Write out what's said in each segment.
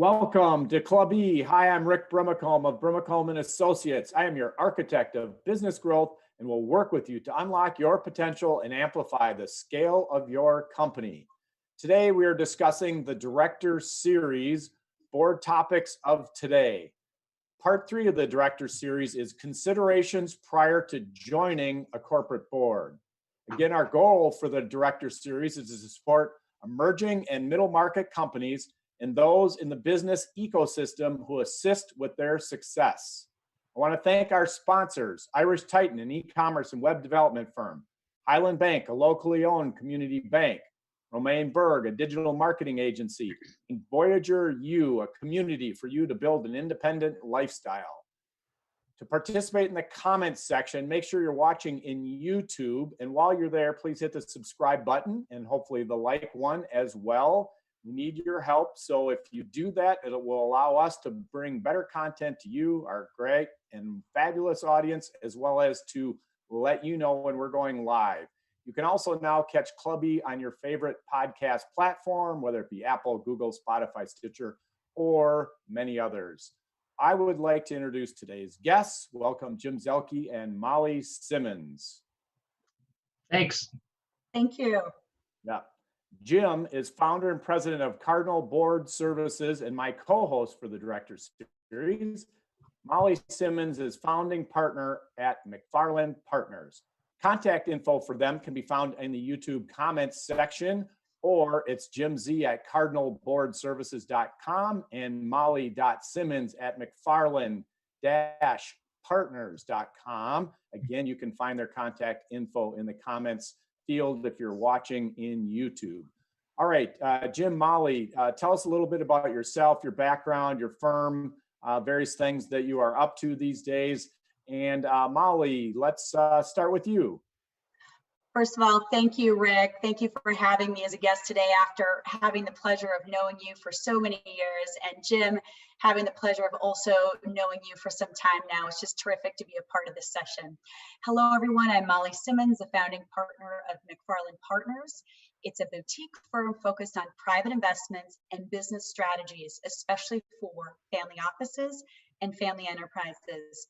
Welcome to Club E. Hi, I'm Rick Brimacombe of Brimacombe and Associates. I am your architect of business growth and will work with you to unlock your potential and amplify the scale of your company. Today, we are discussing the Director Series board topics of today. Part 3 of the Director Series is considerations prior to joining a corporate board. Again, our goal for the Director Series is to support emerging and middle market companies and those in the business ecosystem who assist with their success. I want to thank our sponsors, Irish Titan, an e-commerce and web development firm, Highland Bank, a locally owned community bank, Romaine Berg, a digital marketing agency, and Voyager U, a community for you to build an independent lifestyle. To participate in the comments section, make sure you're watching in YouTube, and while you're there, please hit the subscribe button and hopefully the like one as well. We need your help, so if you do that, it will allow us to bring better content to you, our great and fabulous audience, as well as to let you know when we're going live. You can also now catch Club E on your favorite podcast platform, whether it be Apple, Google, Spotify, Stitcher, or many others. I would like to introduce today's guests. Welcome Jim Zuehlke and Molly Simmons. Thanks. Thank you. Yeah. Jim is founder and president of Cardinal Board Services and my co-host for the Director Series. Molly Simmons is founding partner at McFarland Partners. Contact info for them can be found in the YouTube comments section, or it's Jim Z at cardinalboardservices.com and molly.simmons at mcfarland-partners.com. Again, you can find their contact info in the comments field if you're watching in YouTube. All right, Jim, Molly, tell us a little bit about yourself, your background, your firm, various things that you are up to these days. And Molly, let's start with you. First of all, thank you, Rick. Thank you for having me as a guest today after having the pleasure of knowing you for so many years. And Jim, having the pleasure of also knowing you for some time now. It's just terrific to be a part of this session. Hello, everyone. I'm Molly Simmons, the founding partner of McFarland Partners. It's a boutique firm focused on private investments and business strategies, especially for family offices and family enterprises.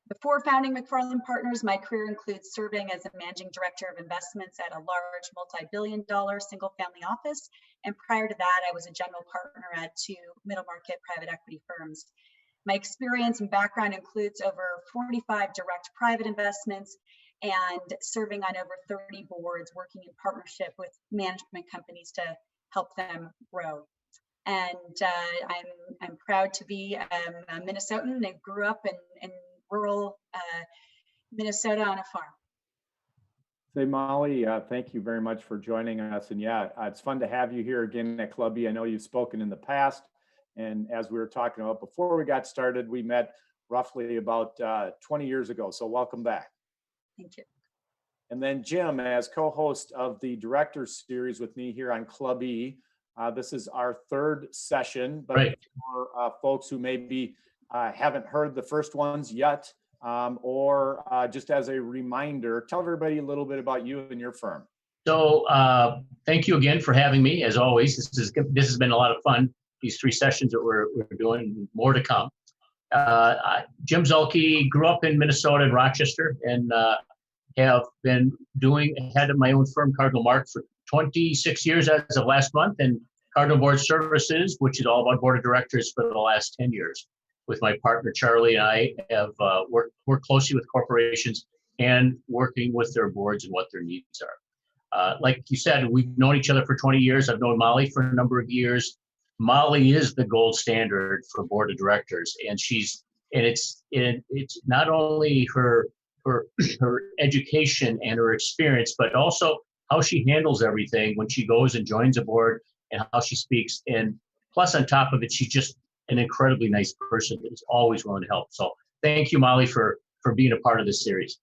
Before founding McFarland Partners, my career includes serving as a managing director of investments at a large multi-billion-dollar single-family office. And prior to that, I was a general partner at 2 middle-market private equity firms. My experience and background includes over 45 direct private investments and serving on over 30 boards, working in partnership with management companies to help them grow. And I'm proud to be a Minnesotan. I grew up in rural Minnesota on a farm. Say, Molly, thank you very much for joining us. And yeah, it's fun to have you here again at Club E. I know you've spoken in the past. And as we were talking about before we got started, we met roughly about 20 years ago. So welcome back. Thank you. And then Jim, as co-host of the Director Series with me here on Club E. This is our 3rd session, but right. For folks who maybe haven't heard the first ones yet, or just as a reminder, tell everybody a little bit about you and your firm. So thank you again for having me. As always, this has been a lot of fun. These 3 sessions that we're doing, more to come. Jim Zuehlke, grew up in Minnesota in Rochester, and have been head of my own firm, Cardinal Mark, for 26 years as of last month, and Cardinal Board Services, which is all about board of directors, for the last 10 years. With my partner, Charlie, and I have worked closely with corporations and working with their boards and what their needs are. Like you said, we've known each other for 20 years. I've known Molly for a number of years. Molly is the gold standard for board of directors, and it's not only her education and her experience, but also how she handles everything when she goes and joins a board and how she speaks. And plus, on top of it, she's just an incredibly nice person that is always willing to help. So thank you, Molly, for being a part of this series.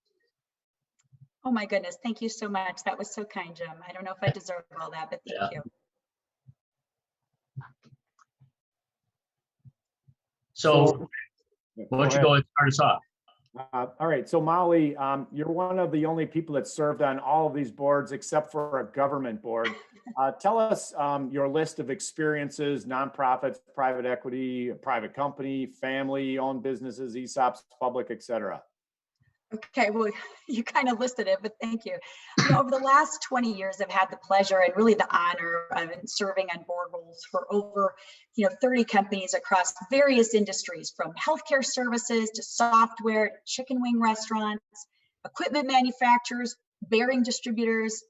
Oh my goodness, thank you so much. That was so kind, Jim. I don't know if I deserve all that, but thank you. So why don't you go and start us off? All right, so Molly, you're one of the only people that served on all of these boards except for a government board. Tell us your list of experiences, nonprofits, private equity, private company, family-owned businesses, ESOPs, public, et cetera. Okay, well, you kind of listed it, but thank you. Over the last 20 years, I've had the pleasure and really the honor of serving on board roles for over 30 companies across various industries, from healthcare services to software, to chicken wing restaurants, equipment manufacturers, bearing distributors,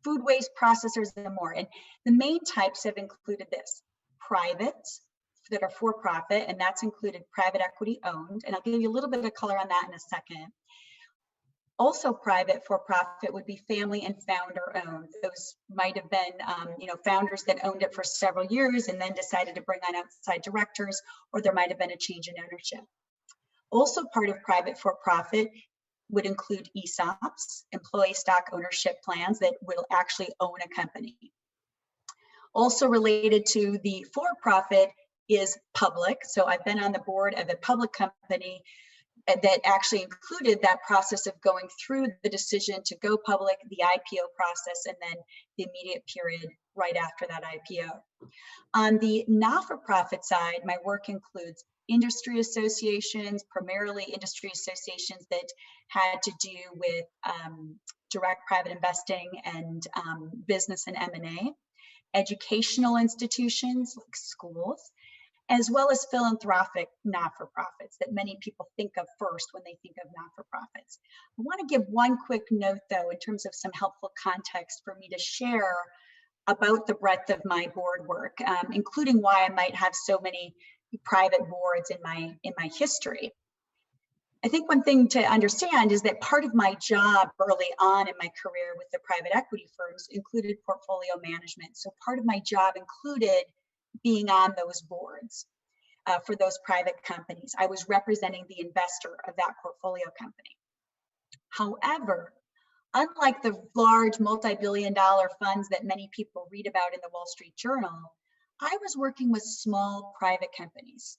food waste processors, and more. And the main types have included this: private, that are for profit, and that's included private equity owned. And I'll give you a little bit of color on that in a second. Also private for profit would be family and founder owned. Those might have been, founders that owned it for several years and then decided to bring on outside directors, or there might have been a change in ownership. Also part of private for profit would include ESOPs, employee stock ownership plans that will actually own a company. Also related to the for-profit is public. So I've been on the board of a public company that actually included that process of going through the decision to go public, the IPO process, and then the immediate period right after that IPO. On the not-for-profit side, my work includes industry associations, primarily industry associations that had to do with direct private investing and business and M&A, educational institutions like schools, as well as philanthropic not-for-profits that many people think of first when they think of not-for-profits. I want to give one quick note, though, in terms of some helpful context for me to share about the breadth of my board work, including why I might have so many private boards in my history. I think one thing to understand is that part of my job early on in my career with the private equity firms included portfolio management. So part of my job included being on those boards for those private companies. I was representing the investor of that portfolio company. However, unlike the large multi-billion-dollar funds that many people read about in the Wall Street Journal, I was working with small private companies.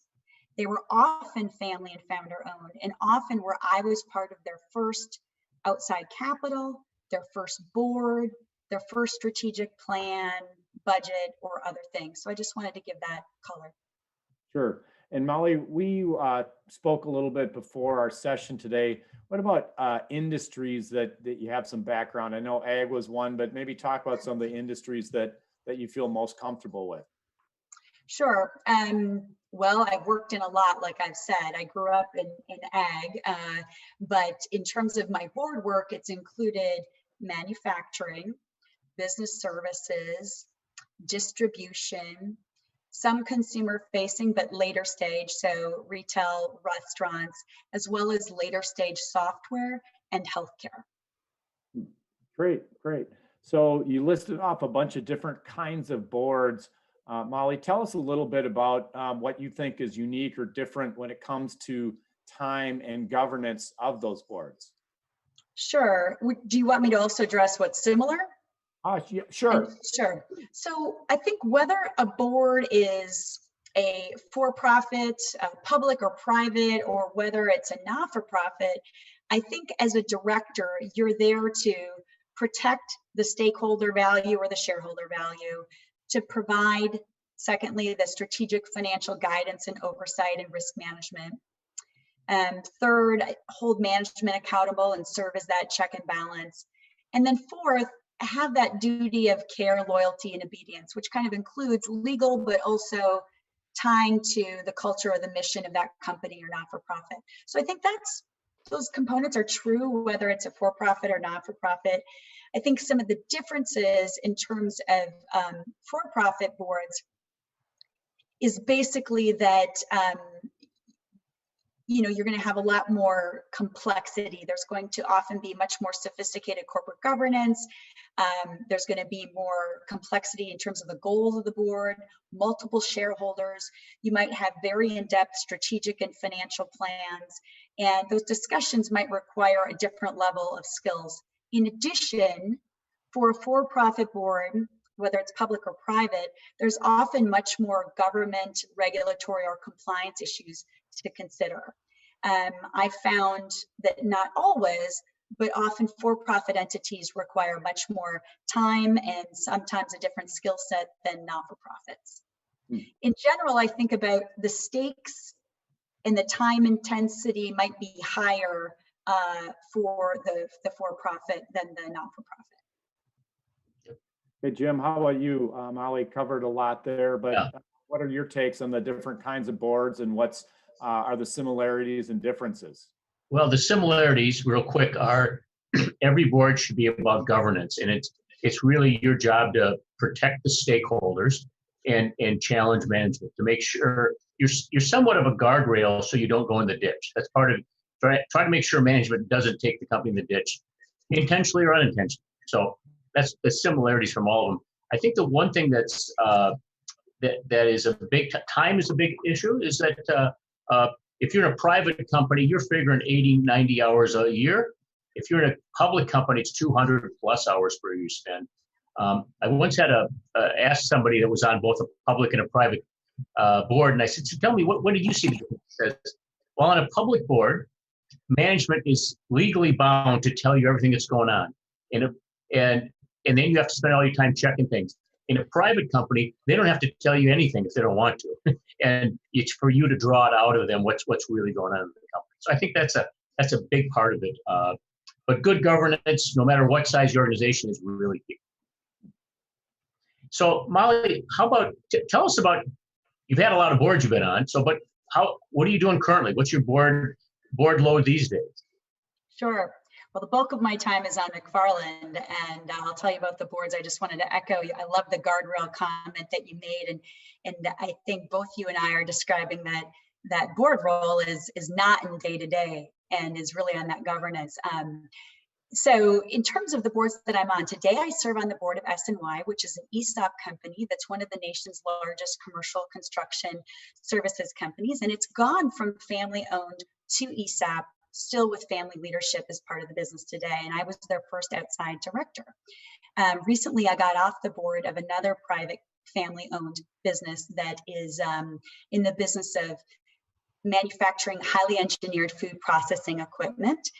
They were often family and founder owned, and often where I was part of their first outside capital, their first board, their first strategic plan, budget, or other things. So I just wanted to give that color. Sure. And Molly, we spoke a little bit before our session today. What about industries that you have some background? I know ag was one, but maybe talk about some of the industries that you feel most comfortable with. Sure. Well, I've worked in a lot, like I've said. I grew up in ag, but in terms of my board work, it's included manufacturing, business services, distribution, some consumer facing, but later stage, so retail, restaurants, as well as later stage software and healthcare. Great, great. So you listed off a bunch of different kinds of boards. Molly, tell us a little bit about what you think is unique or different when it comes to time and governance of those boards. Sure. Do you want me to also address what's similar? Yeah, sure. Sure. So I think whether a board is a for-profit, public or private, or whether it's a not-for-profit, I think as a director, you're there to protect the stakeholder value or the shareholder value, to provide, secondly, the strategic financial guidance and oversight and risk management. And third, hold management accountable and serve as that check and balance. And then fourth, have that duty of care, loyalty, and obedience, which kind of includes legal, but also tying to the culture or the mission of that company or not-for-profit. So I think those components are true, whether it's a for-profit or not-for-profit. I think some of the differences in terms of for-profit boards is basically that you're going to have a lot more complexity. There's going to often be much more sophisticated corporate governance. There's going to be more complexity in terms of the goals of the board, multiple shareholders. You might have very in-depth strategic and financial plans, and those discussions might require a different level of skills. In addition, for a for-profit board, whether it's public or private, there's often much more government, regulatory, or compliance issues to consider. I found that not always, but often for-profit entities require much more time and sometimes a different skill set than not-for-profits. In general, I think about the stakes and the time intensity might be higher for the for-profit than the not-for-profit. Hey, Jim, how about you? Molly covered a lot there, but Yeah. what are your takes on the different kinds of boards and what's are the similarities and differences? Well, the similarities, real quick, are every board should be about governance, and it's really your job to protect the stakeholders and challenge management to make sure you're somewhat of a guardrail so you don't go in the ditch. That's part of try to make sure management doesn't take the company in the ditch, intentionally or unintentionally. So that's the similarities from all of them. I think the one thing that's that is a big time is a big issue is that if you're in a private company, you're figuring 80, 90 hours a year. If you're in a public company, it's 200 plus hours per year you spend. I once had asked somebody that was on both a public and a private board, and I said, so tell me, what did you see the difference? He says, well, on a public board, management is legally bound to tell you everything that's going on. And then you have to spend all your time checking things. In a private company, they don't have to tell you anything if they don't want to. And it's for you to draw it out of them what's really going on in the company. So I think that's a big part of it. But good governance, no matter what size your organization is, really key. So Molly, how about tell us about, you've had a lot of boards you've been on. So, but what are you doing currently? What's your board load these days? Sure. Well, the bulk of my time is on McFarland, and I'll tell you about the boards. I just wanted to echo, I love the guardrail comment that you made, and I think both you and I are describing that board role is not in day-to-day and is really on that governance. So in terms of the boards that I'm on today, I serve on the board of S&Y, which is an ESOP company that's one of the nation's largest commercial construction services companies, and it's gone from family-owned to ESOP, still with family leadership as part of the business today, and I was their first outside director. Recently, I got off the board of another private family-owned business that is in the business of manufacturing highly engineered food processing equipment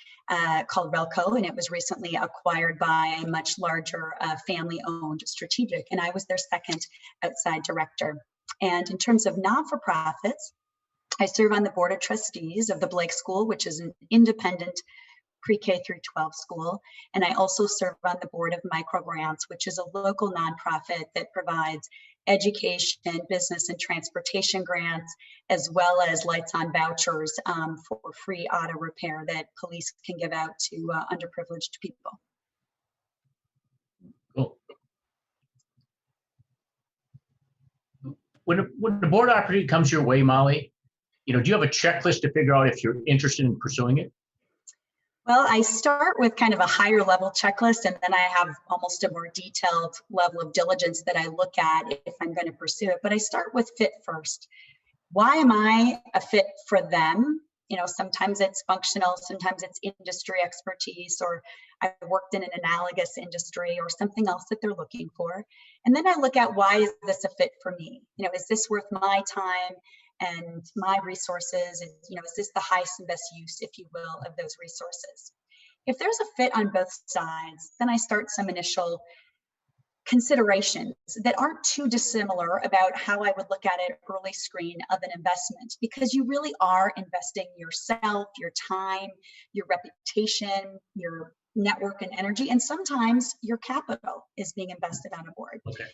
called Relco, and it was recently acquired by a much larger family-owned strategic, and I was their second outside director. And in terms of non-for-profits, I serve on the board of trustees of the Blake School, which is an independent pre-K through 12 school. And I also serve on the board of Microgrants, which is a local nonprofit that provides education, business, and transportation grants, as well as lights on vouchers for free auto repair that police can give out to underprivileged people. Cool. When the board opportunity comes your way, Molly, do you have a checklist to figure out if you're interested in pursuing it? Well, I start with kind of a higher level checklist, and then I have almost a more detailed level of diligence that I look at if I'm going to pursue it. But I start with fit first. Why am I a fit for them? Sometimes it's functional, sometimes it's industry expertise, or I worked in an analogous industry or something else that they're looking for. And then I look at, why is this a fit for me? Is this worth my time and my resources? Is this the highest and best use, if you will, of those resources? If there's a fit on both sides, then I start some initial considerations that aren't too dissimilar about how I would look at an early screen of an investment, because you really are investing yourself, your time, your reputation, your network and energy, and sometimes your capital is being invested on a board. Okay.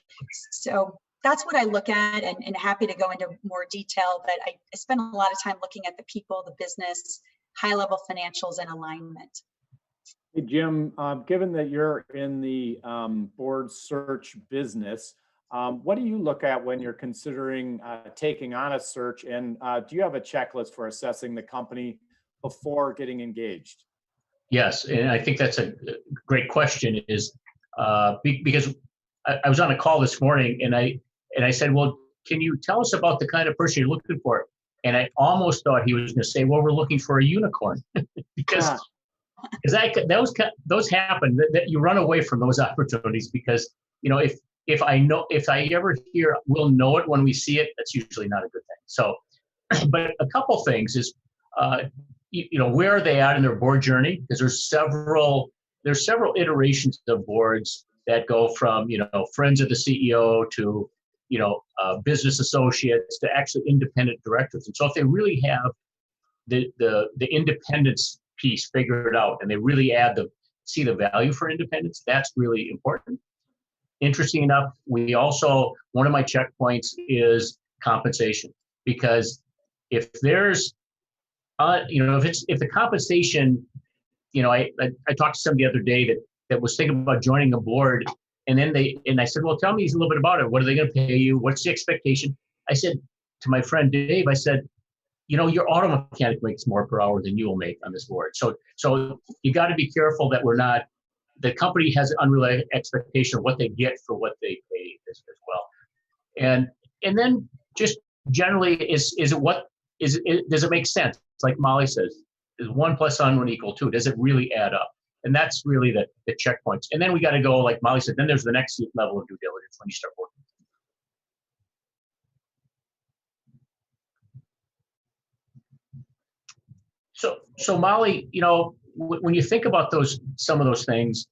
So that's what I look at, and happy to go into more detail, but I spend a lot of time looking at the people, the business, high-level financials, and alignment. Hey, Jim, given that you're in the board search business, what do you look at when you're considering taking on a search? And do you have a checklist for assessing the company before getting engaged? Yes, and I think that's a great question, because I was on a call this morning, and I said, well, can you tell us about the kind of person you're looking for? And I almost thought he was going to say, well, we're looking for a unicorn, because those happen, that you run away from those opportunities, because if I ever hear we'll know it when we see it, that's usually not a good thing. So, but a couple things is, where are they at in their board journey? Because there's several iterations of boards that go from, friends of the CEO to, business associates to actually independent directors. And so if they really have the independence piece figured out and they really see the value for independence, that's really important. Interesting enough, one of my checkpoints is compensation, because if there's, if the compensation, I talked to somebody the other day that was thinking about joining a board, and I said, well, tell me a little bit about it. What are they going to pay you? What's the expectation? I said to my friend Dave, I said, your auto mechanic makes more per hour than you will make on this board. So you got to be careful that the company has an unrealistic expectation of what they get for what they pay as well. And then just generally, does it make sense? Like Molly says, is 1 + 1 = 2? Does it really add up? And that's really the checkpoints. And then we got to go, like Molly said, then there's the next level of due diligence when you start working. So Molly, when you think about some of those things,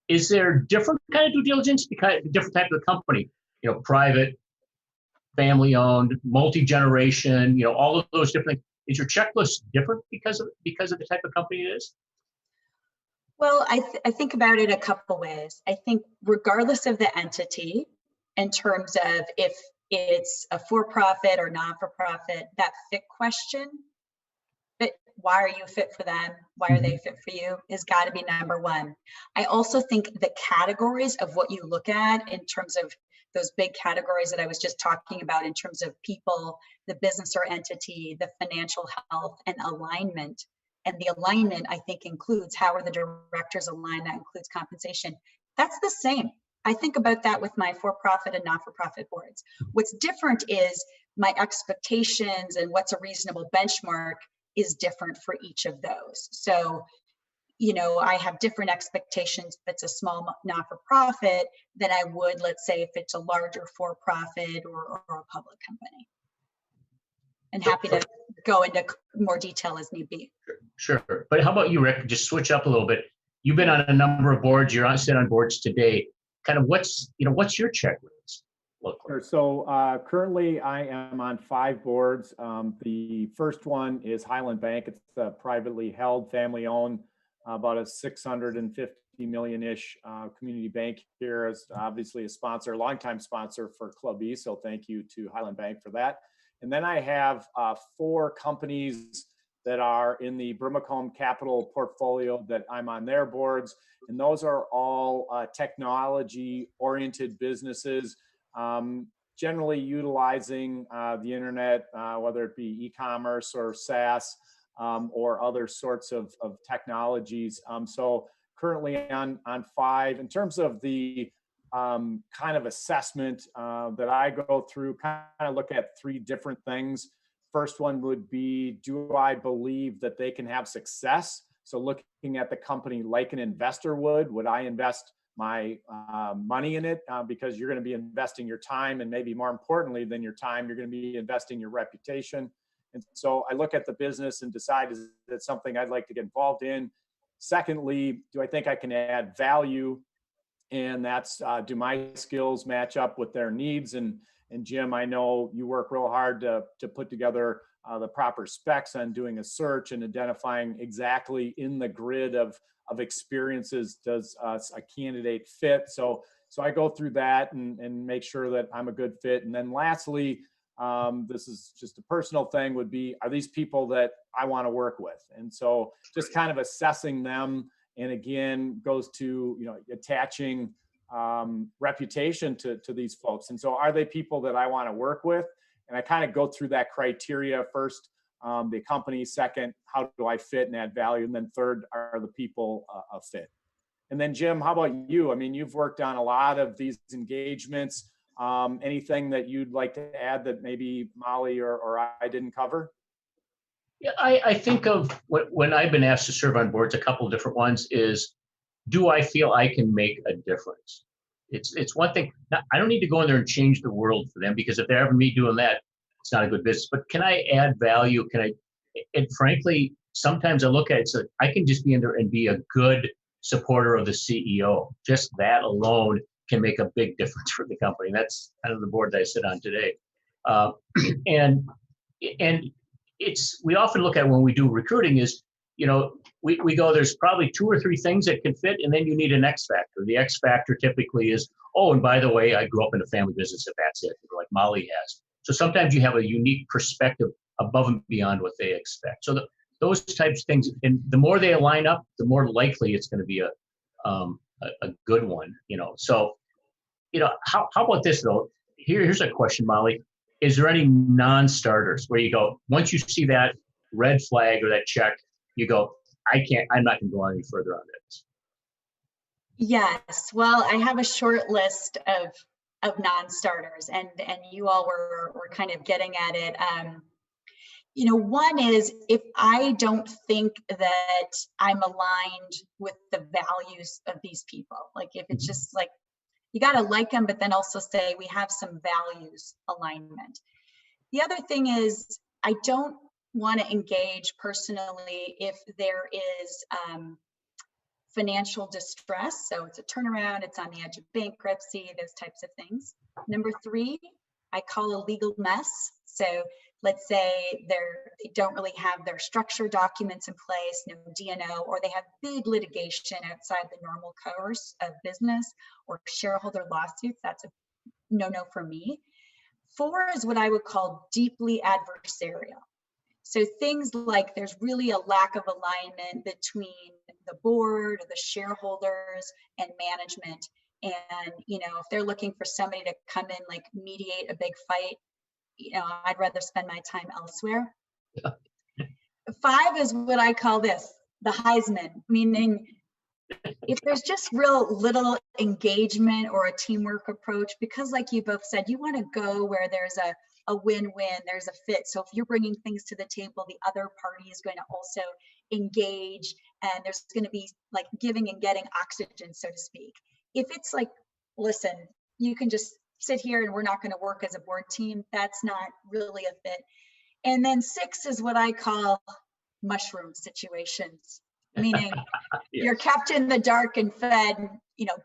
is there different kind of due diligence because different type of company, private, family owned, multi-generation, all of those different things? Is your checklist different because of the type of company it is? Well, I think about it a couple ways. I think regardless of the entity, in terms of if it's a for-profit or not-for-profit, that fit question, but why are you fit for them? Why are they fit for you? Has got to be number one. I also think the categories of what you look at in terms of those big categories that I was just talking about in terms of people, the business or entity, the financial health, and alignment. And the alignment, I think, includes how are the directors aligned. That includes compensation. That's the same. I think about that with my for-profit and not-for-profit boards. What's different is my expectations and what's a reasonable benchmark is different for each of those. So, I have different expectations if it's a small not-for-profit than I would, let's say, if it's a larger for-profit or a public company. And happy to go into more detail as need be. Sure. But how about you, Rick? Just switch up a little bit. You've been on a number of boards. You're sit on boards today. Kind of what's your checklist look like? Sure. So currently I am on 5 boards. The first one is Highland Bank. It's a privately held, family owned, about a $650 million-ish community bank here, as obviously a sponsor, longtime sponsor for Club E. So thank you to Highland Bank for that. And then I have 4 companies that are in the Brimacombe Capital portfolio that I'm on their boards. And those are all technology-oriented businesses, generally utilizing the internet, whether it be e-commerce or SaaS or other sorts of technologies. So currently on 5. In terms of the kind of assessment that I go through, kind of look at 3 different things. First one would be, do I believe that they can have success? So looking at the company like an investor would I invest my money in it? Because you're going to be investing your time, and maybe more importantly than your time, you're going to be investing your reputation. And so I look at the business and decide, is that something I'd like to get involved in? Secondly, do I think I can add value? And that's, do my skills match up with their needs? And Jim, I know you work real hard to put together the proper specs on doing a search and identifying exactly in the grid of experiences does a candidate fit. So I go through that and make sure that I'm a good fit. And then lastly, this is just a personal thing, would be, are these people that I want to work with? And so just kind of assessing them, and again, goes to, attaching reputation to these folks. And so are they people that I want to work with? And I kind of go through that criteria. First, the company. Second, how do I fit and add value? And then third, are the people a fit? And then Jim, how about you? I mean, you've worked on a lot of these engagements. Anything that you'd like to add that maybe Molly or I didn't cover? Yeah, I think of when I've been asked to serve on boards, a couple of different ones is, do I feel I can make a difference? It's one thing. Now, I don't need to go in there and change the world for them, because if they're ever me doing that, it's not a good business. But can I add value? Can And frankly, sometimes I look at it, so I can just be in there and be a good supporter of the CEO. Just that alone can make a big difference for the company. That's kind of the board that I sit on today. And we often look at when we do recruiting is, we go, there's probably 2 or 3 things that can fit, and then you need an X factor. The X factor typically is, oh, and by the way, I grew up in a family business, if that's it, like Molly has. So sometimes you have a unique perspective above and beyond what they expect. So those types of things, and the more they line up, the more likely it's going to be a good one. So, how about this though? Here's a question, Molly. Is there any non-starters where you go, once you see that red flag or that check, you go, I'm not going to go any further on this? Yes. Well, I have a short list of non-starters, and you all were kind of getting at it. One is, if I don't think that I'm aligned with the values of these people, like if it's just like, you got to like them, but then also say we have some values alignment. The other thing is, I don't want to engage personally if there is financial distress. So it's a turnaround, it's on the edge of bankruptcy, those types of things. Number 3, I call a legal mess. So let's say they don't really have their structure documents in place, no D&O, or they have big litigation outside the normal course of business, or shareholder lawsuits. That's a no-no for me. 4 is what I would call deeply adversarial. So things like there's really a lack of alignment between the board, the shareholders, and management. And, if they're looking for somebody to come in, like mediate a big fight, I'd rather spend my time elsewhere. Yeah. 5 is what I call the Heisman, meaning if there's just real little engagement or a teamwork approach, because like you both said, you want to go where there's a win-win, there's a fit. So if you're bringing things to the table, the other party is going to also engage, and there's going to be like giving and getting oxygen, so to speak. If it's like, listen, you can just sit here and we're not going to work as a board team, that's not really a fit. And then 6 is what I call mushroom situations, meaning yes. You're kept in the dark and fed,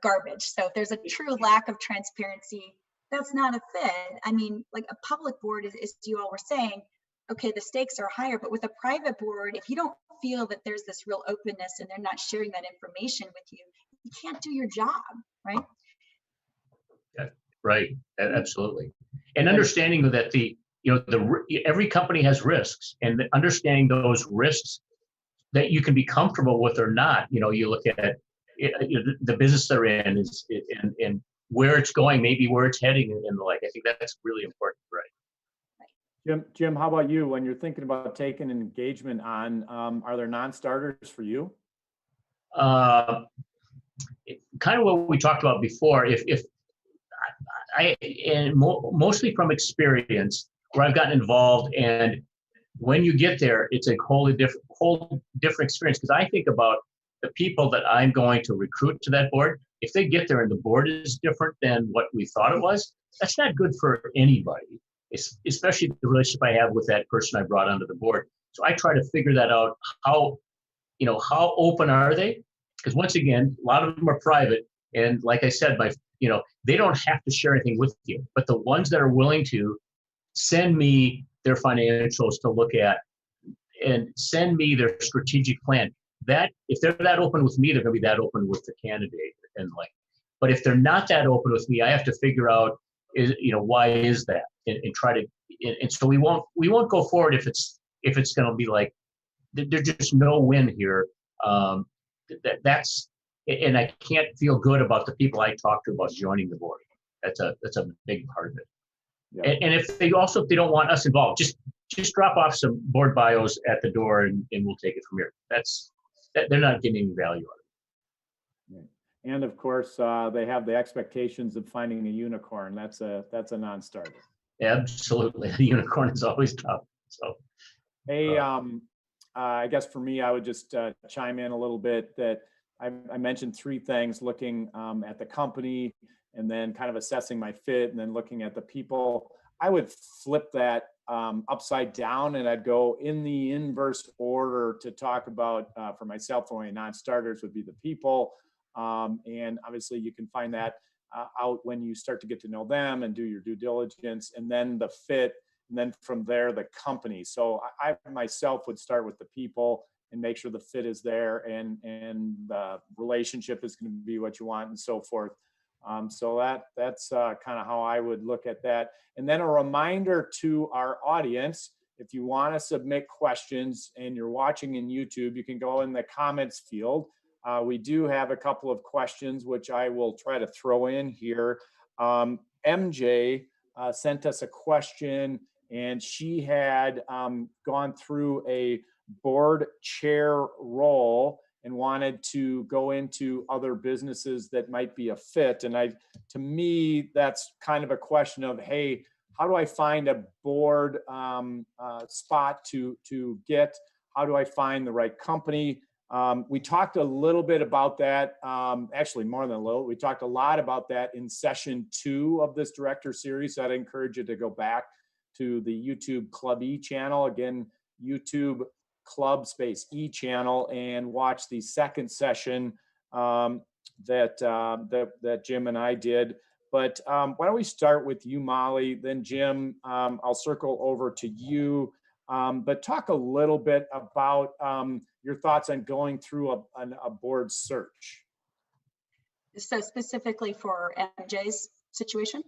garbage. So if there's a true lack of transparency, that's not a fit. I mean, like a public board is, as you all were saying, okay, the stakes are higher, but with a private board, if you don't feel that there's this real openness and they're not sharing that information with you, you can't do your job, right? Yeah, right, absolutely. And understanding that every company has risks, and understanding those risks that you can be comfortable with or not. You look at the business they're in and where it's going, maybe where it's heading, and the like. I think that's really important, right? Jim, how about you? When you're thinking about taking an engagement on, are there non-starters for you? Kind of what we talked about before. If mostly from experience, where I've gotten involved, and when you get there, it's a whole different experience. Because I think about the people that I'm going to recruit to that board. If they get there and the board is different than what we thought it was, that's not good for anybody, especially the relationship I have with that person I brought onto the board. So I try to figure that out. How open are they? Because once again, a lot of them are private. And like I said, they don't have to share anything with you. But the ones that are willing to send me their financials to look at and send me their strategic plan, that if they're that open with me, they're going to be that open with the candidate. But if they're not that open with me, I have to figure out why is that, and try to. And so we won't go forward if it's going to be like there's just no win here. That's and I can't feel good about the people I talk to about joining the board. That's a big part of it. Yeah. And if they don't want us involved, just drop off some board bios at the door and we'll take it from here. They're not getting any value out of it. And of course, they have the expectations of finding a unicorn. That's a non-starter. Absolutely, the unicorn is always tough. So, hey, I guess for me, I would just chime in a little bit that I mentioned 3 things: looking at the company, and then kind of assessing my fit, and then looking at the people. I would flip that upside down, and I'd go in the inverse order to talk about, for myself, only non-starters would be the people. And obviously you can find that out when you start to get to know them and do your due diligence, and then the fit, and then from there, the company. So I myself would start with the people and make sure the fit is there, and the relationship is going to be what you want, and so forth. So that's kind of how I would look at that. And then a reminder to our audience, if you want to submit questions and you're watching in YouTube, you can go in the comments field. We do have a couple of questions, which I will try to throw in here. MJ sent us a question, and she had gone through a board chair role and wanted to go into other businesses that might be a fit. And to me, that's kind of a question of, hey, how do I find a board spot to get? How do I find the right company? We talked a little bit about that, actually more than a little. We talked a lot about that in session 2 of this director series. So I'd encourage you to go back to the YouTube Club E channel. Again, YouTube Club space E channel, and watch the second session that Jim and I did. But why don't we start with you, Molly, then Jim, I'll circle over to you. But talk a little bit about your thoughts on going through a board search. So specifically for MJ's situation?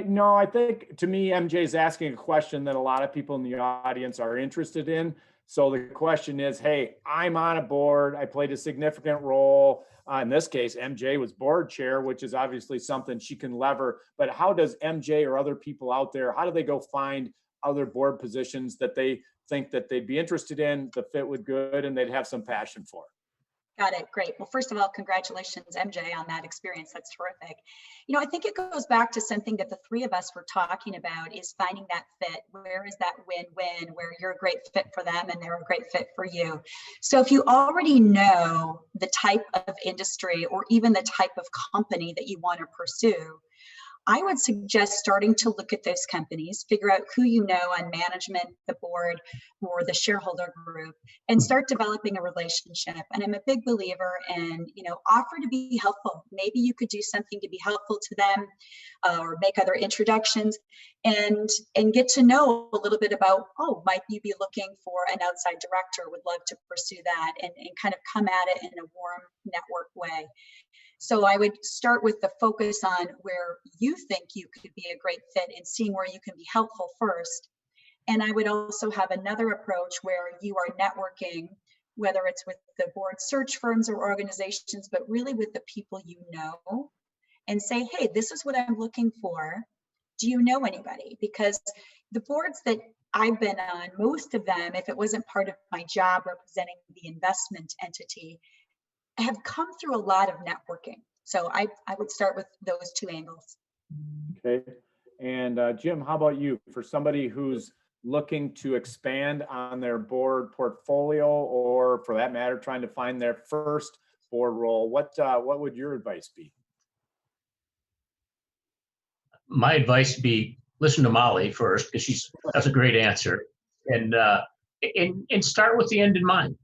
No, I think to me, MJ is asking a question that a lot of people in the audience are interested in. So the question is, hey, I'm on a board. I played a significant role. In this case, MJ was board chair, which is obviously something she can lever. But how does MJ or other people out there, how do they go find other board positions that they think that they'd be interested in, the fit would good, and they'd have some passion for? Got it. Great. Well, first of all, congratulations, MJ, on that experience. That's terrific. You know, I think it goes back to something that the three of us were talking about, is finding that fit. Where is that win-win, where you're a great fit for them and they're a great fit for you? So if you already know the type of industry or even the type of company that you want to pursue, I would suggest starting to look at those companies, figure out who you know on management, the board, or the shareholder group, and start developing a relationship. And I'm a big believer in, offer to be helpful. Maybe you could do something to be helpful to them, or make other introductions, and get to know a little bit about, might you be looking for an outside director? Would love to pursue that, and kind of come at it in a warm network way. So I would start with the focus on where you think you could be a great fit and seeing where you can be helpful first. And I would also have another approach where you are networking, whether it's with the board search firms or organizations, but really with the people you know, and say, hey, this is what I'm looking for. Do you know anybody? Because the boards that I've been on, most of them, if it wasn't part of my job representing the investment entity, have come through a lot of networking. So I would start with those two angles. Okay. And Jim, how about you? For somebody who's looking to expand on their board portfolio, or for that matter, trying to find their first board role, what would your advice be? My advice would be listen to Molly first, because that's a great answer, and start with the end in mind.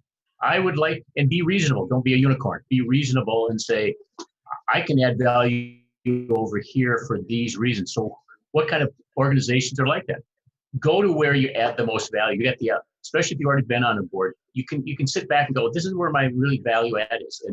I would like, and be reasonable. Don't be a unicorn. Be reasonable and say, I can add value over here for these reasons. So what kind of organizations are like that? Go to where you add the most value. You get especially if you've already been on a board, you can sit back and go, this is where my really value add is,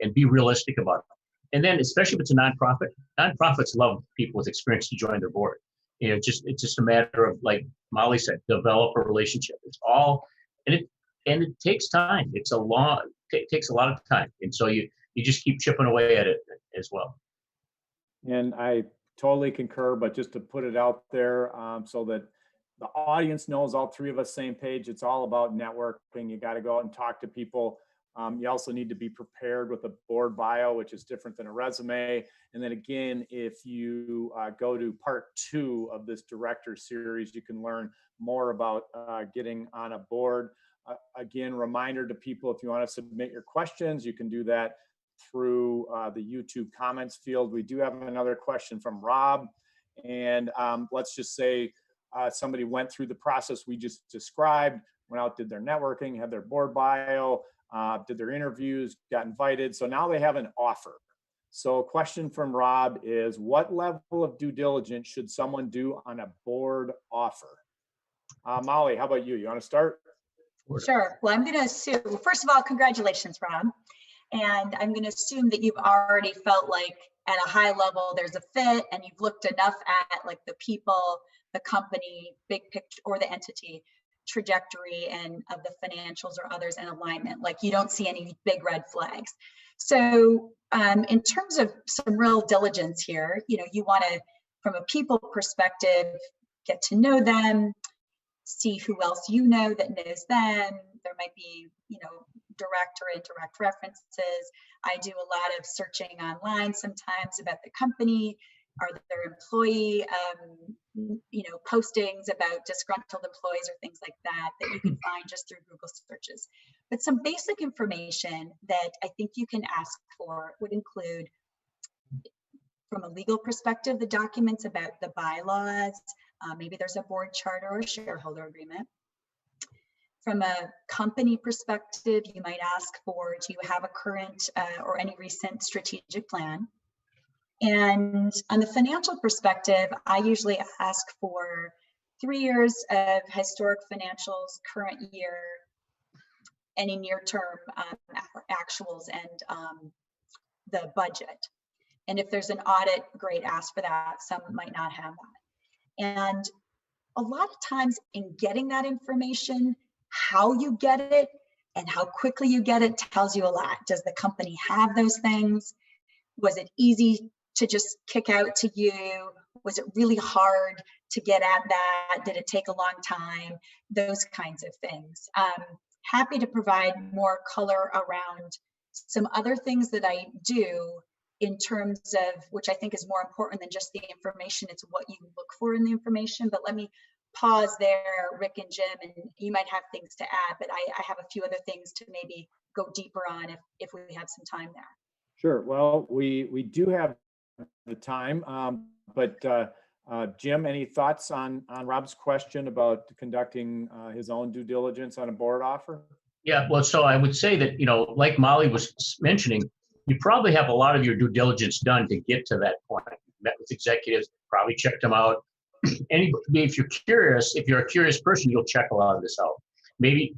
and be realistic about it. And then, especially if it's a nonprofit, nonprofits love people with experience to join their board. It's just a matter of, like Molly said, develop a relationship. It's all, and it takes time. It takes a lot of time. And so you just keep chipping away at it as well. And I totally concur, but just to put it out there so that the audience knows, all three of us same page, it's all about networking. You got to go out and talk to people. You also need to be prepared with a board bio, which is different than a resume. And then again, if you go to part 2 of this director series, you can learn more about getting on a board. Again, reminder to people, if you want to submit your questions, you can do that through the YouTube comments field. We do have another question from Rob, and let's just say somebody went through the process we just described, went out, did their networking, had their board bio, did their interviews, got invited. So now they have an offer. So a question from Rob is, what level of due diligence should someone do on a board offer? Molly, how about you? You want to start? Sure. Well, I'm going to assume, well, first of all, congratulations, Rob. And I'm going to assume that you've already felt like at a high level there's a fit, and you've looked enough at like the people, the company, big picture, or the entity trajectory and of the financials or others in alignment. Like you don't see any big red flags. So in terms of some real diligence here, you want to, from a people perspective, get to know them, see who else that knows them. There might be, direct or indirect references. I do a lot of searching online sometimes about the company. Are there employee, postings about disgruntled employees or things like that you can find just through Google searches. But some basic information that I think you can ask for would include, from a legal perspective, the documents about the bylaws. Maybe there's a board charter or shareholder agreement. From a company perspective, you might ask for, do you have a current or any recent strategic plan? And on the financial perspective, I usually ask for 3 years of historic financials, current year, any near-term actuals, and the budget. And if there's an audit, great, ask for that. Some might not have that. And a lot of times in getting that information, how you get it and how quickly you get it tells you a lot. Does the company have those things? Was it easy to just kick out to you? Was it really hard to get at that? Did it take a long time? Those kinds of things. Happy to provide more color around some other things that I do in terms of, which I think is more important than just the information. It's what you look for in the information. But let me pause there, Rick and Jim, and you might have things to add, but I have a few other things to maybe go deeper on if we have some time there. Sure. Well, we do have the time, but Jim, any thoughts on Rob's question about conducting his own due diligence on a board offer? Yeah, well, so I would say that, like Molly was mentioning, you probably have a lot of your due diligence done to get to that point. Met with executives, probably checked them out. If you're curious, if you're a curious person, you'll check a lot of this out. Maybe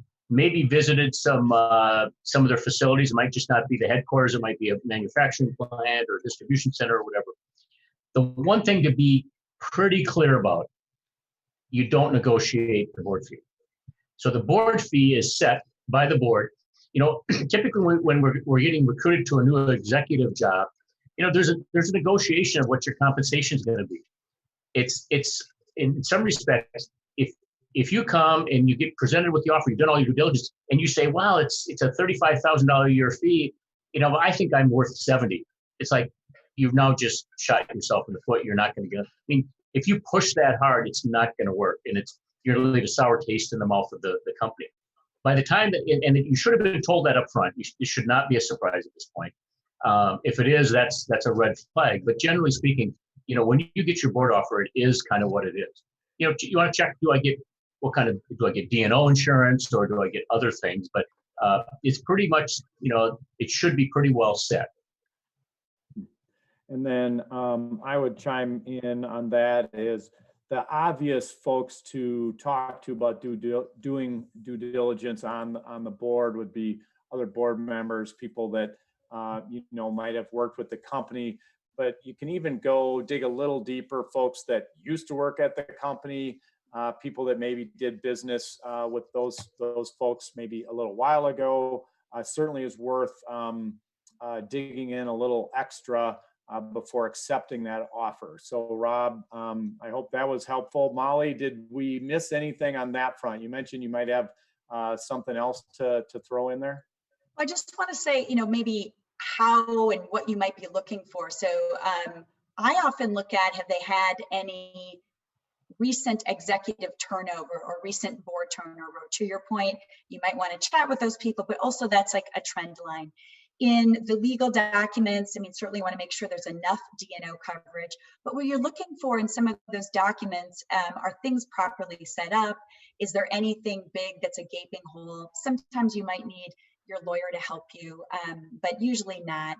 visited some of their facilities. It might just not be the headquarters. It might be a manufacturing plant or distribution center or whatever. The one thing to be pretty clear about, you don't negotiate the board fee. So the board fee is set by the board. Typically when we're getting recruited to a new executive job, there's a negotiation of what your compensation is going to be. It's in some respects, if you come and you get presented with the offer, you've done all your due diligence, and you say, wow, it's a $35,000 a year fee, I think I'm worth 70. It's like you've now just shot yourself in the foot. You're not going to get, if you push that hard, it's not going to work, and you're going to leave a sour taste in the mouth of the company. By the time that, and you should have been told that up front. It should not be a surprise at this point. If it is, that's a red flag. But generally speaking, when you get your board offer, it is kind of what it is. You want to check, do I get D&O insurance, or do I get other things? But it's pretty much, it should be pretty well set. And then I would chime in on that is the obvious folks to talk to about doing due diligence on the board would be other board members, people that might have worked with the company. But you can even go dig a little deeper, folks that used to work at the company, people that maybe did business with those folks maybe a little while ago. Certainly is worth digging in a little extra before accepting that offer. So Rob, I hope that was helpful. Molly, did we miss anything on that front? You mentioned you might have something else to throw in there. I just want to say, maybe how and what you might be looking for. So I often look at, have they had any recent executive turnover or recent board turnover? To your point, you might want to chat with those people, but also that's like a trend line. In the legal documents, I mean, certainly want to make sure there's enough D&O coverage, but what you're looking for in some of those documents are things properly set up. Is there anything big that's a gaping hole? Sometimes you might need your lawyer to help you, but usually not.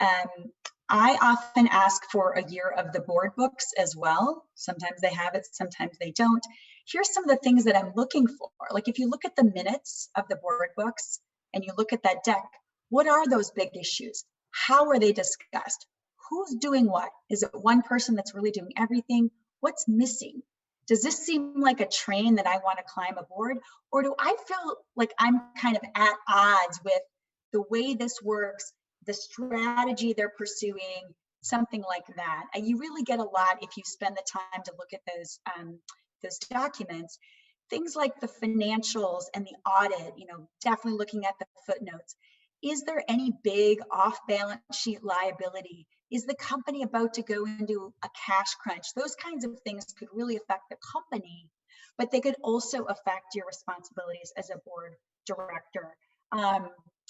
I often ask for a year of the board books as well. Sometimes they have it, sometimes they don't. Here's some of the things that I'm looking for. Like if you look at the minutes of the board books and you look at that deck, what are those big issues? How are they discussed? Who's doing what? Is it one person that's really doing everything? What's missing? Does this seem like a train that I want to climb aboard? Or do I feel like I'm kind of at odds with the way this works, the strategy they're pursuing, something like that? And you really get a lot if you spend the time to look at those documents. Things like the financials and the audit, definitely looking at the footnotes. Is there any big off-balance sheet liability? Is the company about to go into a cash crunch? Those kinds of things could really affect the company, but they could also affect your responsibilities as a board director.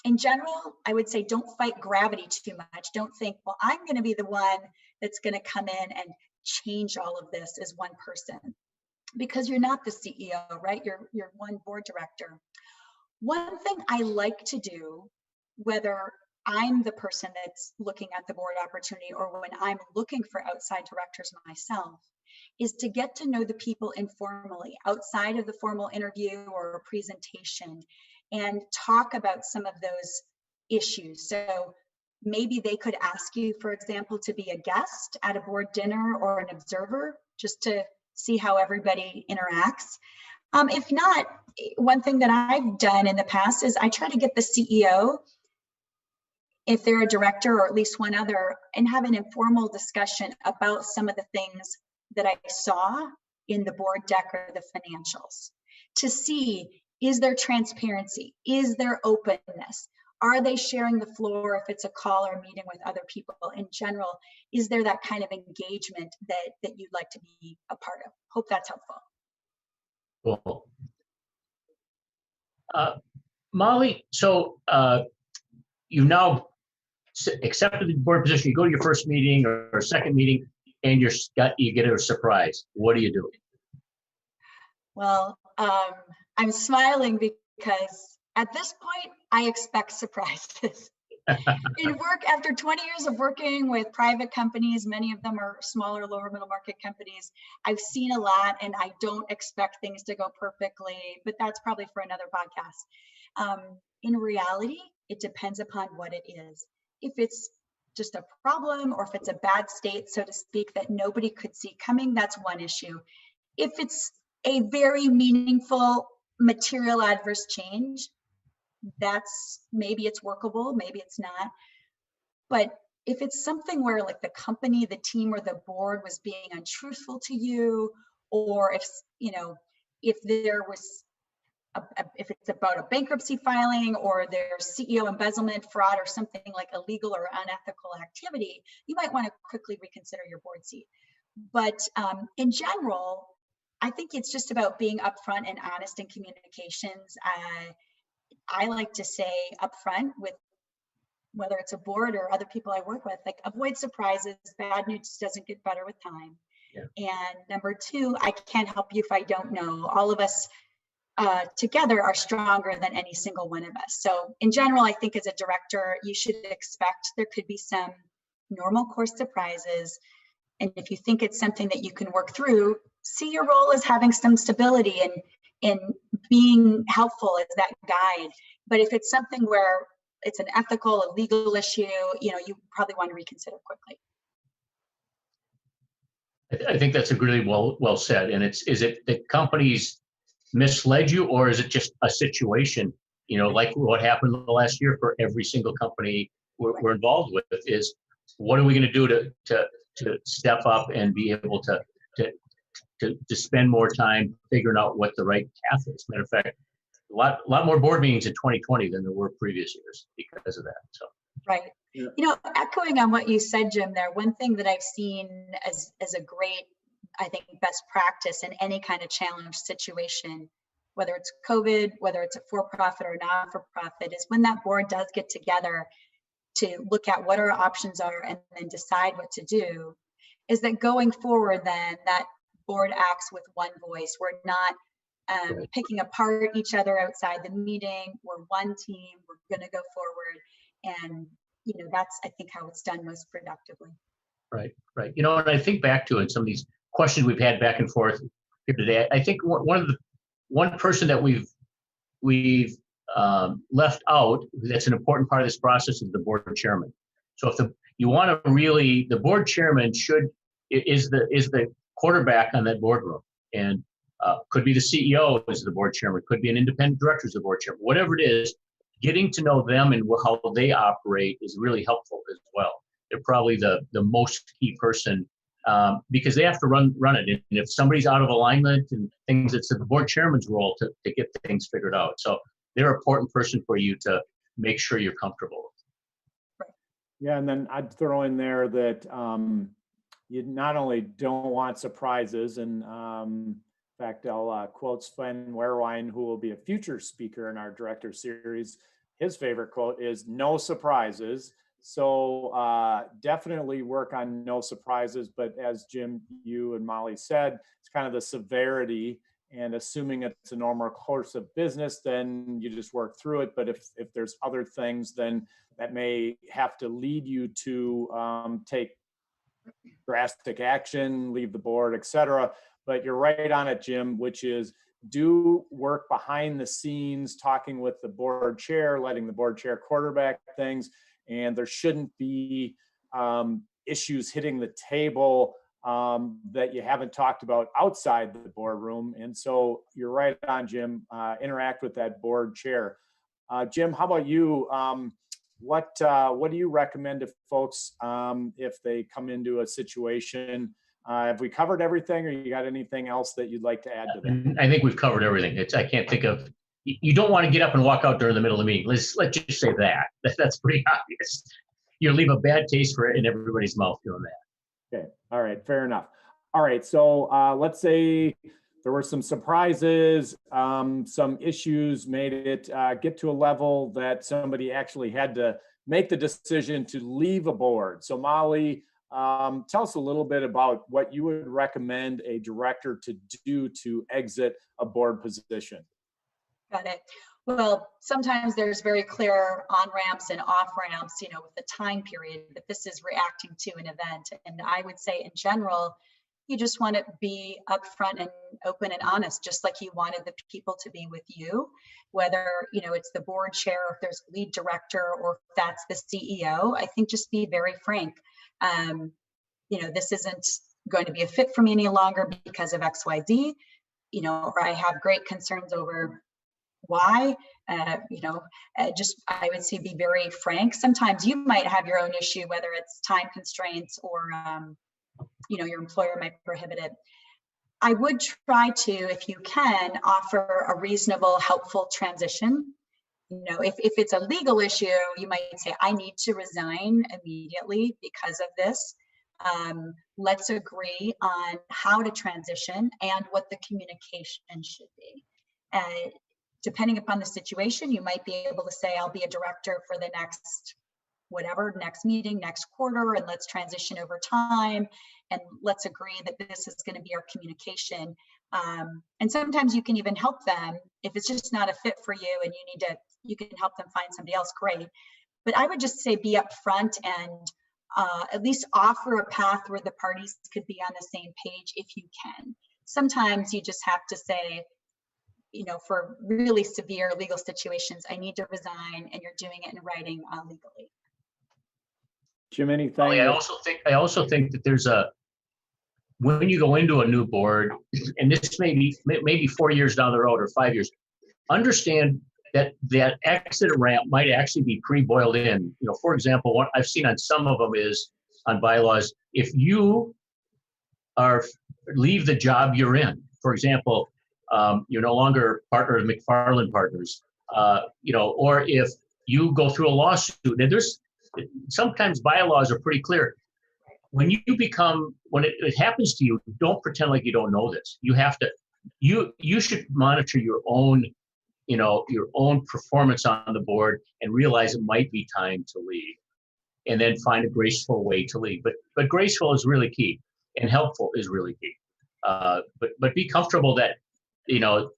In general, I would say don't fight gravity too much. Don't think, well, I'm going to be the one that's going to come in and change all of this as one person, because you're not the CEO, right? You're one board director. One thing I like to do, whether I'm the person that's looking at the board opportunity or when I'm looking for outside directors myself, is to get to know the people informally outside of the formal interview or presentation and talk about some of those issues. So maybe they could ask you, for example, to be a guest at a board dinner or an observer, just to see how everybody interacts. If not, one thing that I've done in the past is I try to get the CEO, if they're a director or at least one other, and have an informal discussion about some of the things that I saw in the board deck or the financials to see, is there transparency? Is there openness? Are they sharing the floor if it's a call or meeting with other people in general? Is there that kind of engagement that you'd like to be a part of? Hope that's helpful. Cool. Molly, so you now accepted the board position, you go to your first meeting or second meeting, and you get a surprise. What are you doing? Well, I'm smiling because at this point, I expect surprises. In work, after 20 years of working with private companies, many of them are smaller, lower middle market companies, I've seen a lot and I don't expect things to go perfectly, but that's probably for another podcast. In reality, it depends upon what it is. If it's just a problem or if it's a bad state, so to speak, that nobody could see coming, that's one issue. If it's a very meaningful material adverse change, that's maybe it's workable, maybe it's not. But if it's something where like the company, the team, or the board was being untruthful to you, or if there was if it's about a bankruptcy filing or there's CEO embezzlement, fraud, or something like illegal or unethical activity, you might want to quickly reconsider your board seat. But in general, I think it's just about being upfront and honest in communications. I like to say upfront with whether it's a board or other people I work with, like avoid surprises. Bad news doesn't get better with time. Yeah. And number two, I can't help you if I don't know. All of us together are stronger than any single one of us. So in general, I think as a director, you should expect there could be some normal course surprises. And if you think it's something that you can work through, see your role as having some stability and in being helpful as that guide. But if it's something where it's an ethical, a legal issue, you probably want to reconsider quickly. I think that's a really well said. And is it that companies misled you, or is it just a situation, like what happened the last year for every single company we're involved with? Is what are we going to do to step up and be able to spend more time figuring out what the right path is? Matter of fact, a lot more board meetings in 2020 than there were previous years because of that. So right. Yeah. Echoing on what you said, Jim, there, one thing that I've seen as a great, I think, best practice in any kind of challenge situation, whether it's COVID, whether it's a for-profit or not-for-profit, is when that board does get together, to look at what our options are and then decide what to do, is that going forward, then that board acts with one voice. We're not picking apart each other outside the meeting. We're one team. We're going to go forward, and that's, I think, how it's done most productively. Right. And I think back to it, some of these questions we've had back and forth here today. I think one person that we've left out that's an important part of this process is the board chairman. So if you want to really, the board chairman is the quarterback on that boardroom, and could be the CEO as the board chairman, could be an independent director as the board chairman, whatever it is. Getting to know them and how they operate is really helpful as well. They're probably the most key person because they have to run it. And if somebody's out of alignment and things, it's the board chairman's role to get things figured out. So they're an important person for you to make sure you're comfortable. Yeah, and then I'd throw in there that you not only don't want surprises, and in fact, I'll quote Sven Wehrwein, who will be a future speaker in our director series. His favorite quote is "no surprises." So definitely work on no surprises. But as Jim, you and Molly said, it's kind of the severity, and assuming it's a normal course of business, then you just work through it. But if there's other things, then that may have to lead you to take drastic action, leave the board, etc. But you're right on it, Jim, which is do work behind the scenes, talking with the board chair, letting the board chair quarterback things. And there shouldn't be issues hitting the table that you haven't talked about outside the boardroom. And so you're right on, Jim, interact with that board chair. Jim, how about you? What do you recommend to folks if they come into a situation? Have we covered everything, or you got anything else that you'd like to add to that? I think we've covered everything. I can't think of. You don't want to get up and walk out during the middle of the meeting. Let's just say that. That's pretty obvious. You leave a bad taste for it in everybody's mouth doing that. Okay. All right. Fair enough. All right. So let's say there were some surprises, some issues made it get to a level that somebody actually had to make the decision to leave a board. So Molly, tell us a little bit about what you would recommend a director to do to exit a board position. Got it. Well, sometimes there's very clear on-ramps and off-ramps, with the time period, but this is reacting to an event. And I would say in general, you just want to be upfront and open and honest, just like you wanted the people to be with you, whether, it's the board chair, if there's lead director, or if that's the CEO. I think just be very frank. This isn't going to be a fit for me any longer because of XYZ, or I have great concerns over why. I would say be very frank. Sometimes you might have your own issue, whether it's time constraints or your employer might prohibit it. I would try to, if you can, offer a reasonable, helpful transition. If it's a legal issue, you might say, I need to resign immediately because of this. Let's agree on how to transition and what the communication should be. Depending upon the situation, you might be able to say, I'll be a director for the next meeting, next quarter, and let's transition over time. And let's agree that this is going to be our communication. And sometimes you can even help them if it's just not a fit for you and you can help them find somebody else, great. But I would just say be upfront and at least offer a path where the parties could be on the same page if you can. Sometimes you just have to say, for really severe legal situations, I need to resign, and you're doing it in writing legally. Jim, anything? I also think that there's when you go into a new board, and this may be 4 years down the road or 5 years, understand that exit ramp might actually be pre-boiled in. For example, what I've seen on some of them is on bylaws, if you leave the job you're in, for example, you're no longer partner of McFarland Partners, or if you go through a lawsuit, and sometimes bylaws are pretty clear. When it happens to you, don't pretend like you don't know this. You have to, you should monitor your own performance on the board and realize it might be time to leave. and then find a graceful way to leave. But graceful is really key, and helpful is really key. But be comfortable that you don't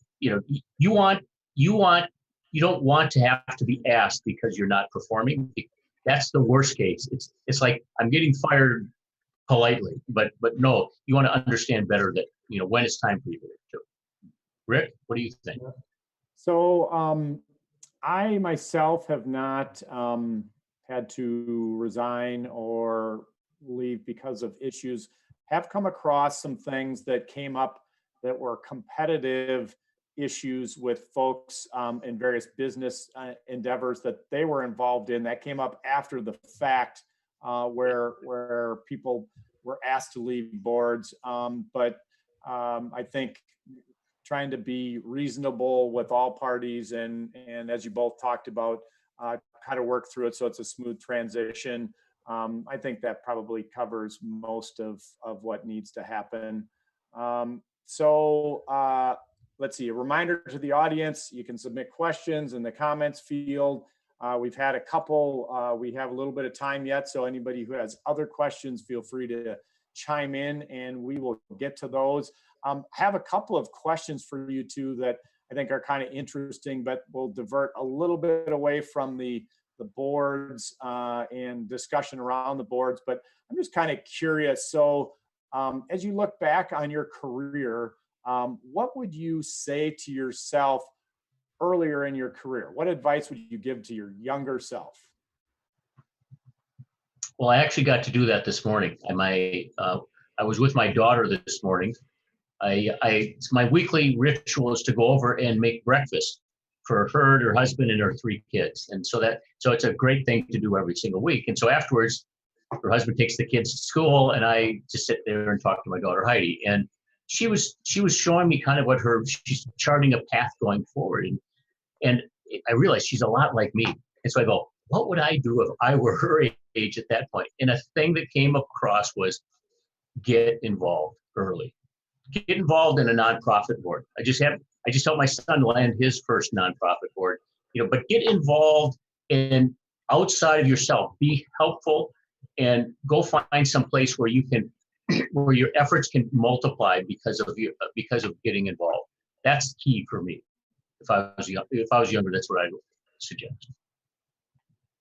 want to have to be asked because you're not performing. That's the worst case. It's like I'm getting fired politely, but no, you want to understand better that when it's time for you to. Rick, what do you think? So I myself have not had to resign or leave because of issues. Have come across some things that came up that were competitive issues with folks in various business endeavors that they were involved in that came up after the fact, where people were asked to leave boards. But I think trying to be reasonable with all parties and as you both talked about, how to work through it so it's a smooth transition. I think that probably covers most of what needs to happen. Let's see, a reminder to the audience, you can submit questions in the comments field. We've had a couple, we have a little bit of time yet, so anybody who has other questions, feel free to chime in and we will get to those. Have a couple of questions for you two that I think are kind of interesting, but we'll divert a little bit away from the boards and discussion around the boards, but I'm just kind of curious. So as you look back on your career, what would you say to yourself earlier in your career? What advice would you give to your younger self? Well, I actually got to do that this morning. I was with my daughter this morning. My weekly ritual is to go over and make breakfast for her husband, and her 3 kids. And so it's a great thing to do every single week. And so afterwards, her husband takes the kids to school, and I just sit there and talk to my daughter Heidi. And she was showing me kind of she's charting a path going forward. And I realized she's a lot like me. And so I go, what would I do if I were her age at that point? And a thing that came across was get involved early. Get involved in a nonprofit board. I just helped my son land his first nonprofit board. But get involved in outside of yourself. Be helpful, and go find some place where where your efforts can multiply because of getting involved. That's key for me. If I was younger, that's what I would suggest.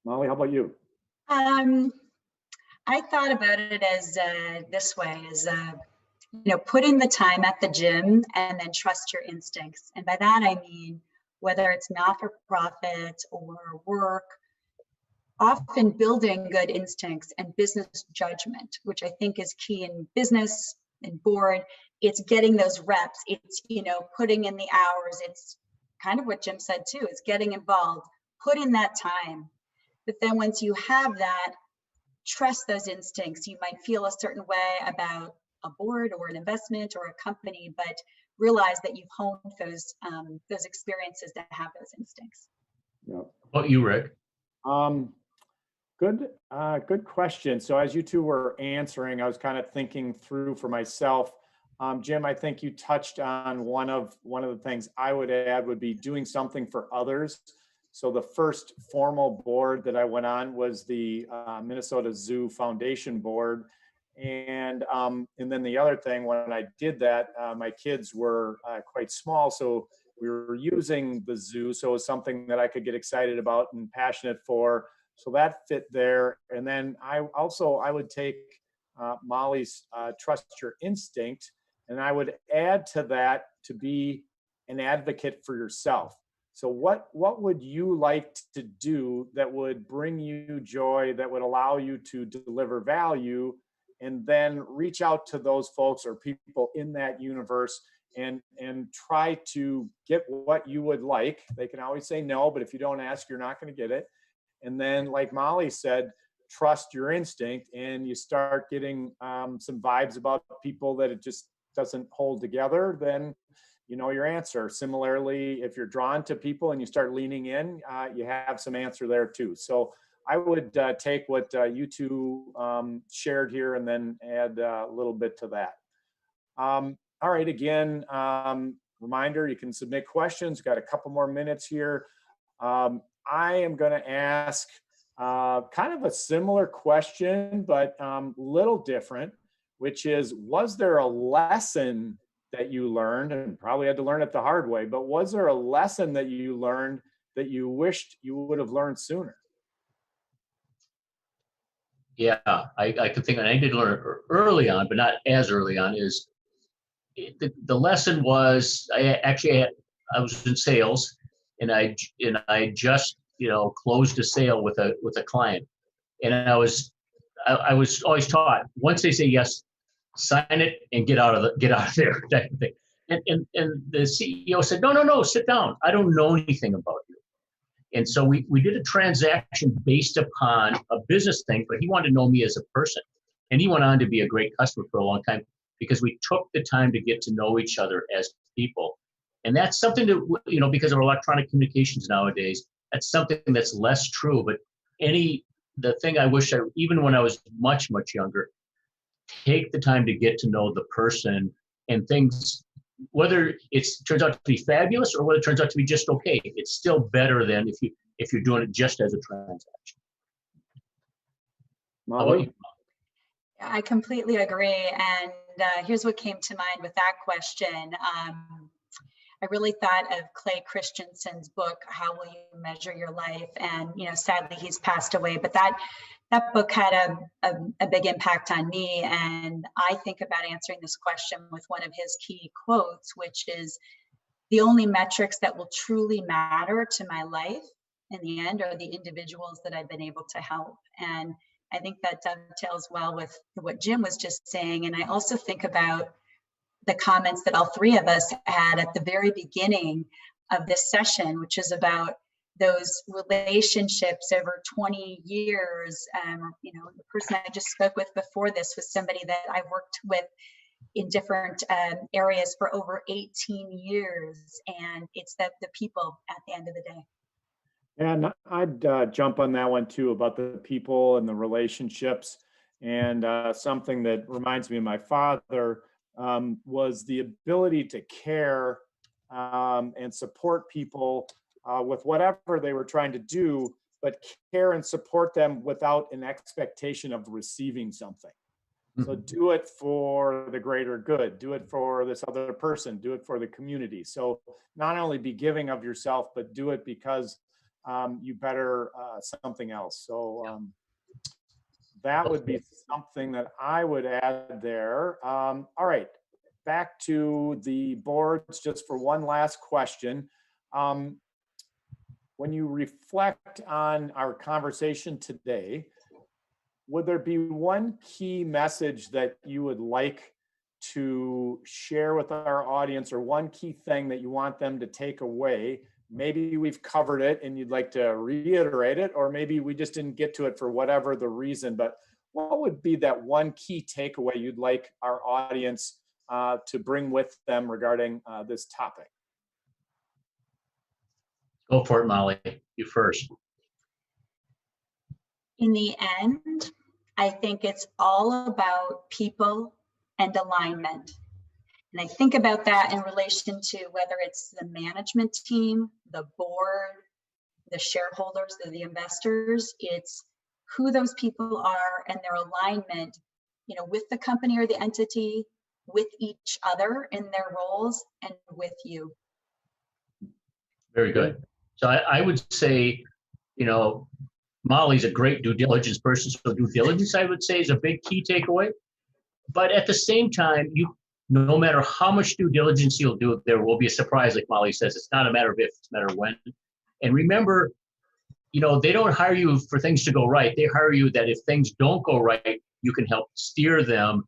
Molly, how about you? I thought about it as this way: as put in the time at the gym and then trust your instincts. And by that I mean, whether it's not-for-profit or work, often building good instincts and business judgment, which I think is key in business and board. It's getting those reps. It's putting in the hours. It's kind of what Jim said too. It's getting involved. Put in that time. But then once you have that, trust those instincts. You might feel a certain way about a board or an investment or a company, but realize that you've honed those experiences that have those instincts. Yeah. How about you, Rick? Good question. So as you two were answering, I was kind of thinking through for myself. Jim, I think you touched on one of the things I would add would be doing something for others. So the first formal board that I went on was the Minnesota Zoo Foundation Board. And then the other thing, when I did that, my kids were quite small, so we were using the zoo. So it was something that I could get excited about and passionate for. So that fit there. And then I would take Molly's trust your instinct, and I would add to that to be an advocate for yourself. So what would you like to do that would bring you joy, that would allow you to deliver value, and then reach out to those folks or people in that universe and try to get what you would like. They can always say no, but if you don't ask, you're not going to get it. And then, like Molly said, trust your instinct, and you start getting some vibes about people that it just doesn't hold together, then you know your answer. Similarly, if you're drawn to people and you start leaning in, you have some answer there too. So I would take what you two shared here and then add a little bit to that. All right, again, reminder, you can submit questions. Got a couple more minutes here. I am going to ask kind of a similar question, but little different, which is, was there a lesson that you learned, and probably had to learn it the hard way, but was there a lesson that you learned that you wished you would have learned sooner? Yeah, I could think, and I did learn early on, but not as early on, is the lesson was, I was in sales, and I just, closed a sale with a client. And I was always taught, once they say yes, sign it and get out of there, type of thing. And the CEO said, no, sit down. I don't know anything about you. And so we did a transaction based upon a business thing, but he wanted to know me as a person. And he went on to be a great customer for a long time because we took the time to get to know each other as people. And that's something that, because of electronic communications nowadays, that's something that's less true. But the thing I wish even when I was much, much younger, take the time to get to know the person, and things, whether it turns out to be fabulous or whether it turns out to be just okay, it's still better than if you're doing it just as a transaction. Molly? I completely agree. And here's what came to mind with that question. I really thought of Clay Christensen's book, How Will You Measure Your Life? And, sadly he's passed away, but that book had a big impact on me. And I think about answering this question with one of his key quotes, which is, the only metrics that will truly matter to my life in the end are the individuals that I've been able to help. And I think that dovetails well with what Jim was just saying. And I also think about the comments that all three of us had at the very beginning of this session, which is about those relationships over 20 years. The person I just spoke with before this was somebody that I've worked with in different areas for over 18 years. And it's the people at the end of the day. And I'd jump on that one too, about the people and the relationships. And something that reminds me of my father was the ability to care and support people with whatever they were trying to do, but care and support them without an expectation of receiving something. So do it for the greater good, do it for this other person, do it for the community. So not only be giving of yourself, but do it because you better something else. So that would be something that I would add there. All right, back to the boards just for one last question. When you reflect on our conversation today, would there be one key message that you would like to share with our audience, or one key thing that you want them to take away? Maybe we've covered it and you'd like to reiterate it, or maybe we just didn't get to it for whatever the reason, but what would be that one key takeaway you'd like our audience to bring with them regarding this topic? Go for it, Molly. You first. In the end, I think it's all about people and alignment. And I think about that in relation to whether it's the management team, the board, the shareholders, the investors. It's who those people are and their alignment, with the company or the entity, with each other in their roles, and with you. Very good. So I would say, Molly's a great due diligence person. So due diligence, I would say, is a big key takeaway. But at the same time, no matter how much due diligence you'll do, there will be a surprise, like Molly says. It's not a matter of if, it's a matter of when. And remember, they don't hire you for things to go right. They hire you that if things don't go right, you can help steer them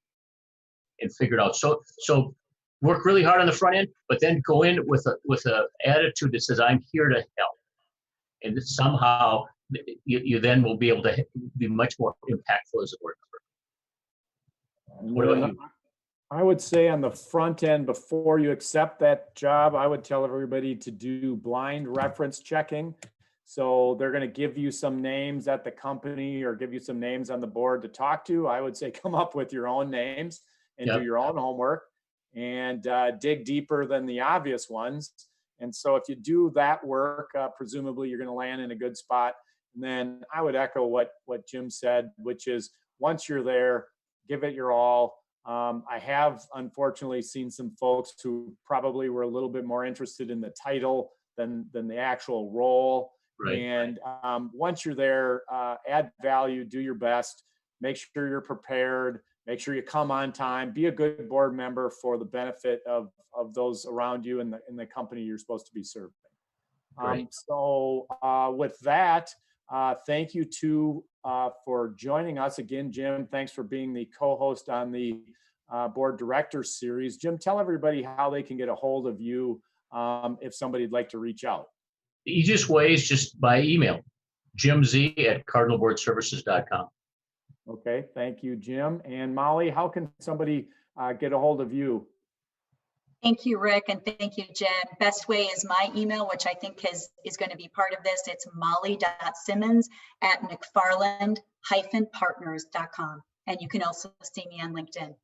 and figure it out. So work really hard on the front end, but then go in with a attitude that says, I'm here to help. And somehow you then will be able to be much more impactful as a board member. What about you? I would say on the front end, before you accept that job, I would tell everybody to do blind reference checking. So they're going to give you some names at the company or give you some names on the board to talk to. I would say come up with your own names and do your own homework and dig deeper than the obvious ones. And so if you do that work, presumably you're going to land in a good spot. And then I would echo what Jim said, which is once you're there, give it your all. I have unfortunately seen some folks who probably were a little bit more interested in the title than the actual role. Right. And once you're there, add value, do your best, make sure you're prepared, make sure you come on time, be a good board member for the benefit of those around you and in the company you're supposed to be serving. So with that, thank you for joining us again, Jim. Thanks for being the co-host on the Board Directors Series. Jim, tell everybody how they can get a hold of you if somebody'd like to reach out. The easiest way is just by email, jimz@cardinalboardservices.com. Okay, thank you, Jim. And Molly, how can somebody get a hold of you? Thank you, Rick, and thank you, Jim. Best way is my email, which I think is going to be part of this. It's molly.simmons@McFarland-partners.com. And you can also see me on LinkedIn.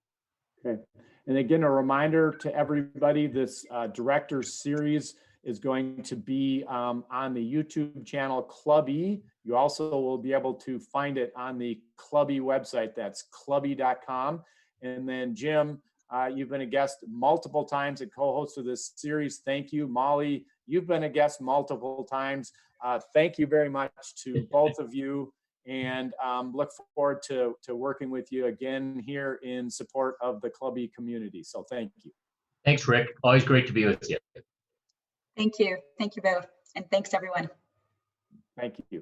Okay. And again, a reminder to everybody, this Directors Series is going to be on the YouTube channel Clubby. You also will be able to find it on the Clubby website. That's clubby.com. And then Jim, you've been a guest multiple times and co-host of this series. Thank you. Molly, you've been a guest multiple times. Thank you very much to both of you, and look forward to working with you again here in support of the Clubby community. So thank you. Thanks, Rick. Always great to be with you. Thank you. Thank you both. And thanks, everyone. Thank you.